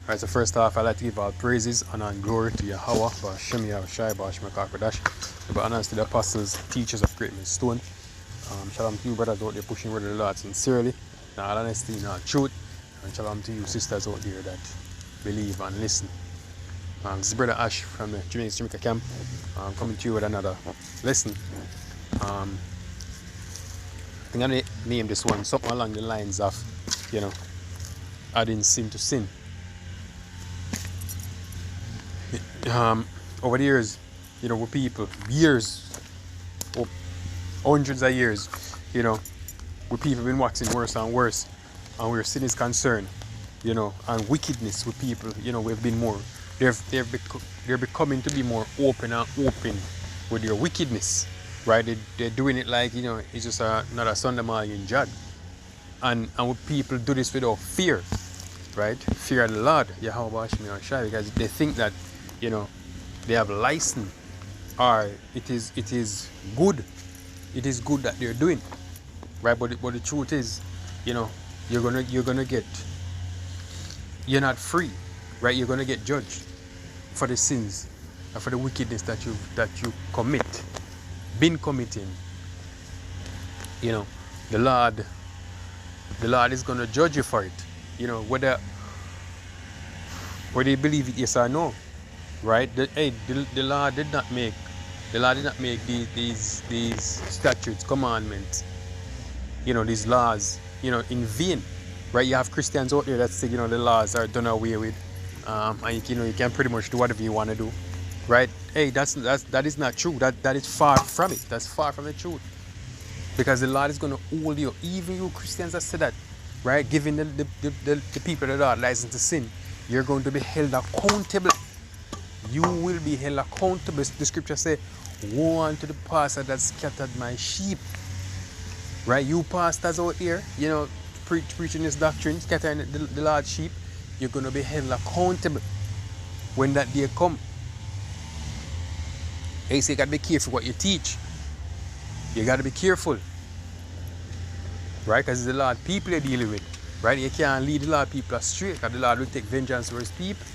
Alright, so first off, I'd like to give all praises, honor, and glory to Yahweh, Ba'ashem Yahushai, Ba'ashem Kakadash, but honors to the apostles, teachers of Great Millstone. Shalom to you, brothers out there pushing word of the Lord sincerely, in all honesty, in all truth, and shalom to you, sisters out there that believe and listen. This is Brother Ash from the Jamaica camp, coming to you with another lesson. I think I'm going to name this one something along the lines of, adding sin to sin. Over the years, with people, hundreds of years, with people been waxing worse and worse, and where sin is concerned, and wickedness with people, we've been more, they're becoming to be more open with their wickedness, right? They're doing it like, it's just another Sunday morning job, and with people do this without fear, right? Fear of the Lord, Yahweh Shai, because they think that, they have license, or it is good. It is good that they're doing, right? But the truth is, you're not free, right? You're gonna get judged for the sins and for the wickedness that you been committing. The Lord is gonna judge you for it. Whether you believe it, yes or no. Right? The Lord did not make these statutes, commandments, these laws, in vain. Right? You have Christians out there that say, the laws are done away with. And you can pretty much do whatever you want to do. Right? Hey, that is not true. That is far from it. That's far from the truth. Because the Lord is going to hold you, even you Christians that say that, right? Giving the people of the Lord license to sin, you're going to be held accountable. You will be held accountable. The scripture says, woe unto the pastor that scattered my sheep. Right? You pastors out here, preaching this doctrine, scattering the Lord's sheep, you're going to be held accountable when that day come. Hey, so you got to be careful what you teach. You got to be careful. Right? Because it's the Lord people you're dealing with. Right? You can't lead the Lord people astray, because the Lord will take vengeance for his people.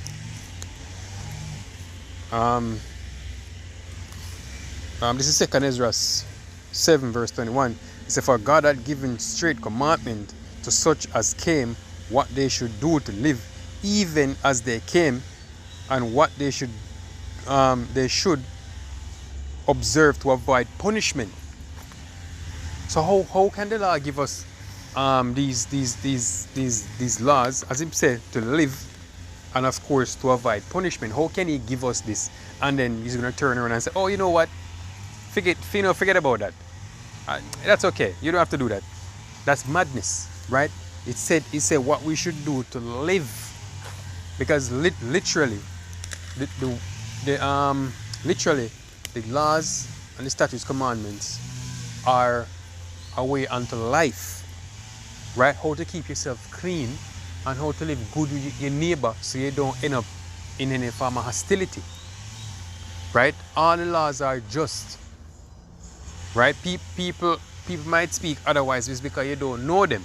This is 2 Ezra 7 verse 21. It says, for God had given straight commandment to such as came what they should do to live, even as they came, and what they should observe to avoid punishment. So how can the Lord give us these laws, as he said, to live, and of course to avoid punishment? How can he give us this and then he's going to turn around and say, oh, you know what, forget about that, that's okay, you don't have to do that? That's madness, right? He said what we should do to live, because literally the laws and the statutes, commandments are a way unto life, right? How to keep yourself clean and how to live good with your neighbor so you don't end up in any form of hostility. Right? All the laws are just. Right? People might speak otherwise just because you don't know them.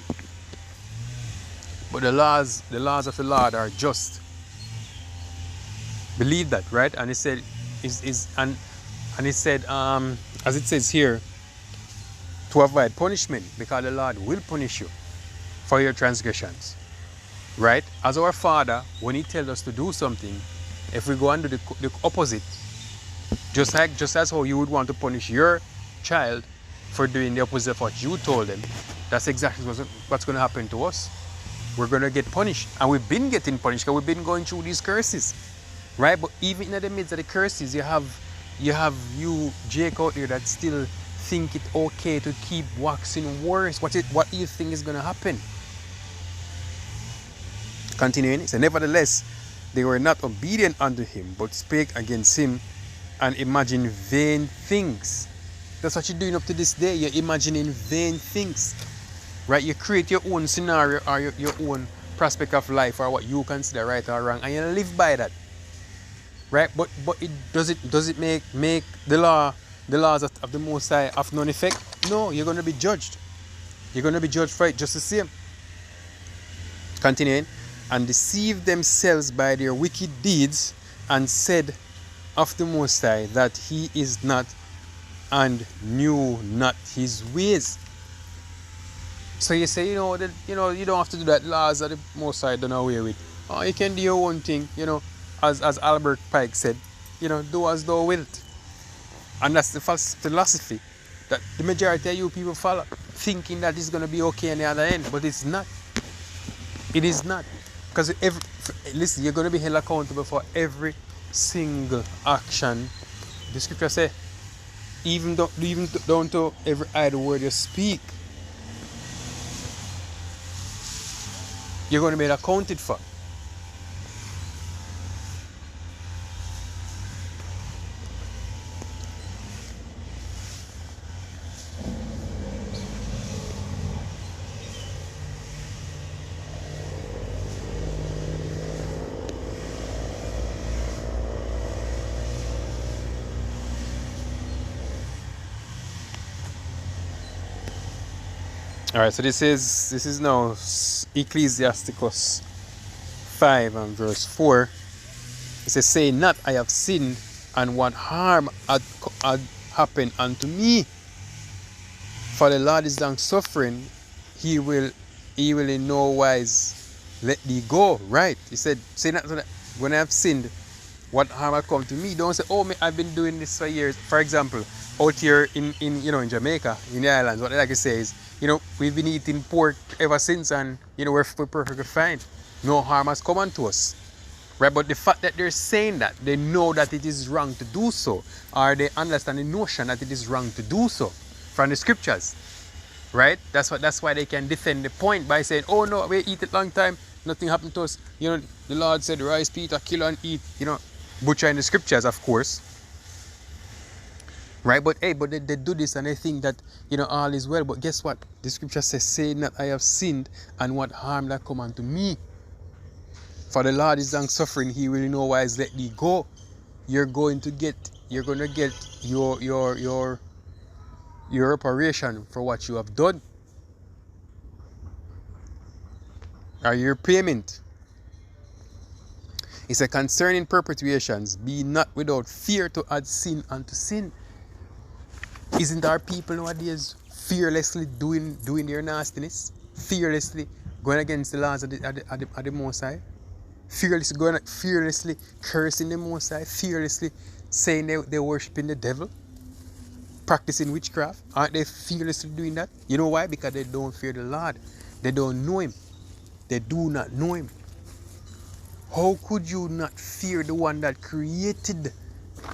But the laws of the Lord are just. Believe that, right? And he said as it says here, to avoid punishment, because the Lord will punish you for your transgressions. Right? As our Father, when he tells us to do something, if we go and do the opposite, just as how you would want to punish your child for doing the opposite of what you told them, that's exactly what's going to happen to us. We're going to get punished. And we've been getting punished because we've been going through these curses. Right? But even in the midst of the curses, you have Jake out there that still think it okay to keep waxing worse. What do you think is going to happen? Continuing, it says, nevertheless, they were not obedient unto him, but spake against him and imagined vain things. That's what you're doing up to this day. You're imagining vain things. Right? You create your own scenario or your own prospect of life, or what you consider right or wrong, and you live by that. Right? But does it make the laws of the Most High of none effect? No, you're going to be judged. You're going to be judged for it just the same. Continuing, and deceived themselves by their wicked deeds, and said of the Most High that he is not, and knew not his ways. So you say, that, you don't have to do that. Laws that the Most High done away with. Oh, you can do your own thing, as Albert Pike said, do as thou wilt. And that's the false philosophy that the majority of you people follow, thinking that it's going to be okay on the other end, but it's not. It is not. Because listen, you're going to be held accountable for every single action. The scripture says, even down to every idle word you speak, you're going to be accounted for. All right, so this is now Ecclesiasticus 5 and verse 4. It says, "Say not, I have sinned, and what harm had happened unto me? For the Lord is long suffering; he will in no wise let thee go." Right? He said, "Say not that when I have sinned, what harm had come to me." Don't say, "Oh, I've been doing this for years." For example, out here in Jamaica, in the islands, what I like to say is, we've been eating pork ever since, and we're perfectly fine. No harm has come unto us. Right? But the fact that they're saying that, they know that it is wrong to do so, or they understand the notion that it is wrong to do so from the scriptures. Right? That's why they can defend the point by saying, "Oh no, we eat it long time, nothing happened to us. The Lord said, rise, Peter, kill and eat." Butcher in the scriptures, of course. Right? But they do this and they think that, all is well. But guess what? The scripture says, "Say not, I have sinned, and what harm that come unto me? For the Lord is long suffering; he will in no wise let thee go." You're going to get your reparation for what you have done, or your payment. It said, "Concerning perpetuations, be not without fear to add sin unto sin." Isn't our people nowadays fearlessly doing their nastiness? Fearlessly going against the laws of the Most High? Fearlessly cursing the Most High? Fearlessly saying they're worshiping the devil? Practicing witchcraft? Aren't they fearlessly doing that? You know why? Because they don't fear the Lord. They don't know him. They do not know him. How could you not fear the one that created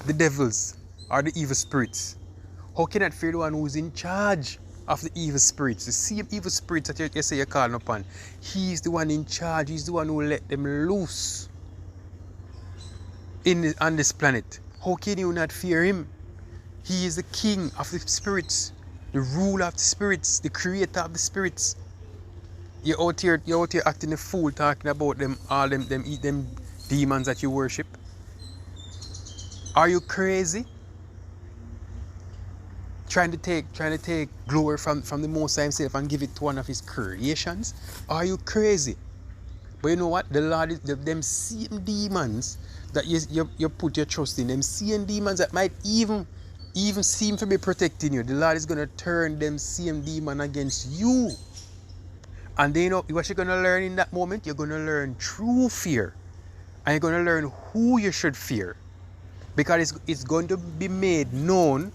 the devils or the evil spirits? How can you not fear the one who's in charge of the evil spirits? The same evil spirits that you say you're calling upon. He's the one in charge. He's the one who let them loose on this planet. How can you not fear him? He is the king of the spirits, the ruler of the spirits, the creator of the spirits. You're out here acting a fool, talking about them demons that you worship. Are you crazy? Trying to take glory from the Most High himself and give it to one of his creations? Are you crazy? But you know what? The Lord is them same demons that you put your trust in, them same demons that might even seem to be protecting you. The Lord is gonna turn them same demon against you. And then what you're gonna learn in that moment? You're gonna learn true fear. And you're gonna learn who you should fear. Because it's going to be made known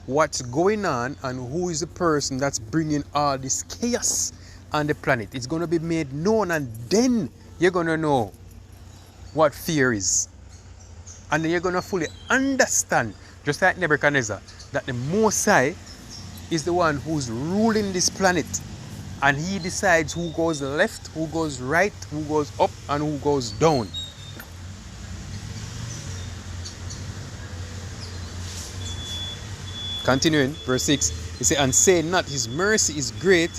what's going on and who is the person that's bringing all this chaos on the planet. It's going to be made known, and then you're going to know what fear is. And then you're going to fully understand, just like Nebuchadnezzar, that the Most High is the one who's ruling this planet. And he decides who goes left, who goes right, who goes up, and who goes down. Continuing, verse 6, he says, "And say not, his mercy is great,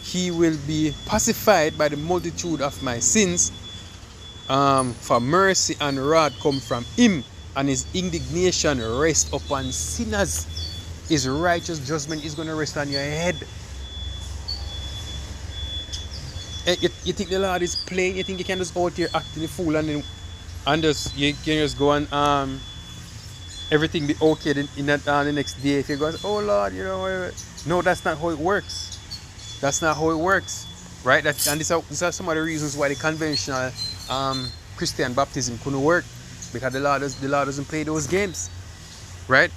he will be pacified by the multitude of my sins. For mercy and wrath come from him, and his indignation rests upon sinners." His righteous judgment is going to rest on your head. You think the Lord is playing? You think you can just out here acting a fool and just you can just go and everything be okay in that the next day if you go, oh Lord, you know, no, that's not how it works. That's not how it works, right? And these are some of the reasons why the conventional Christian baptism couldn't work, because the Lord doesn't play those games, right?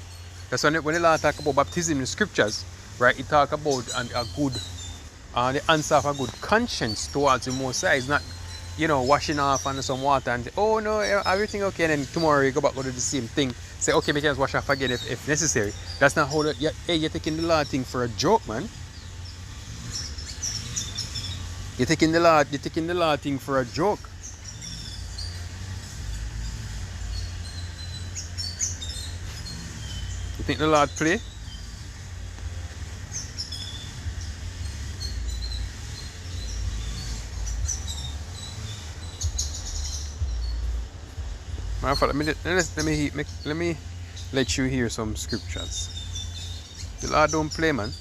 That's when the Lord talk about baptism in the scriptures, right? He talk about a good the answer of a good conscience towards the Most High. It's not, you know, washing off under some water and say, oh no, everything okay, and then tomorrow you go back to do the same thing. Say, okay, we can wash off again if necessary. That's not how you're taking the Lord thing for a joke, man. You're taking the Lord thing for a joke. You think the Lord play? Let me let you hear some scriptures. The Lord don't play, man.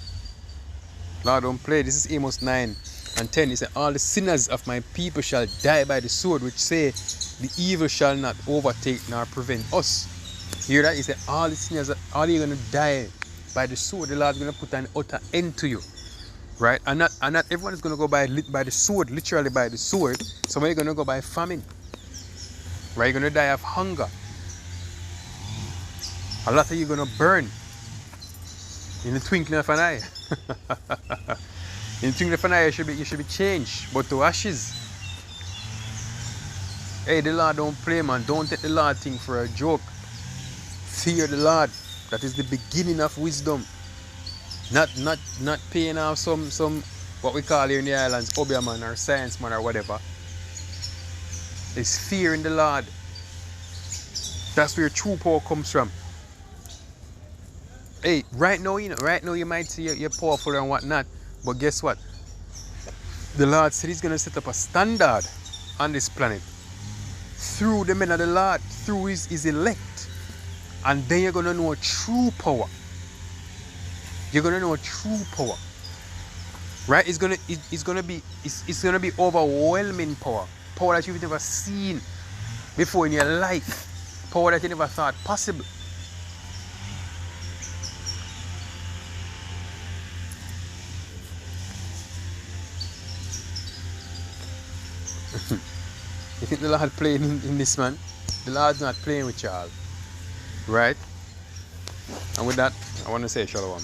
The Lord don't play. This is Amos 9:10. He said, all the sinners of my people shall die by the sword, which say, the evil shall not overtake nor prevent us. Hear that? He said, all the sinners, all you're going to die by the sword. The Lord's going to put an utter end to you. Right? And not everyone is going to go by the sword, literally by the sword. Somebody's going to go by famine. Right? You're going to die of hunger. A lot of you are going to burn in the twinkling of an eye. In the twinkling of an eye, you should be changed, but to ashes. Hey, the Lord don't play, man. Don't take the Lord thing for a joke. Fear the Lord. That is the beginning of wisdom. Not paying off some what we call here in the islands, obia man or science man or whatever. It's fear in the Lord. That's where true power comes from. Hey, right now you might see you're powerful and whatnot, but guess what? The Lord said He's gonna set up a standard on this planet through the men of the Lord, through His elect, and then you're gonna know true power. You're gonna know true power, right? It's gonna be overwhelming power that you've never seen before in your life, power that you never thought possible. You think the Lord playing in this, man? The Lord's not playing with y'all, right? And with that, I want to say shalom.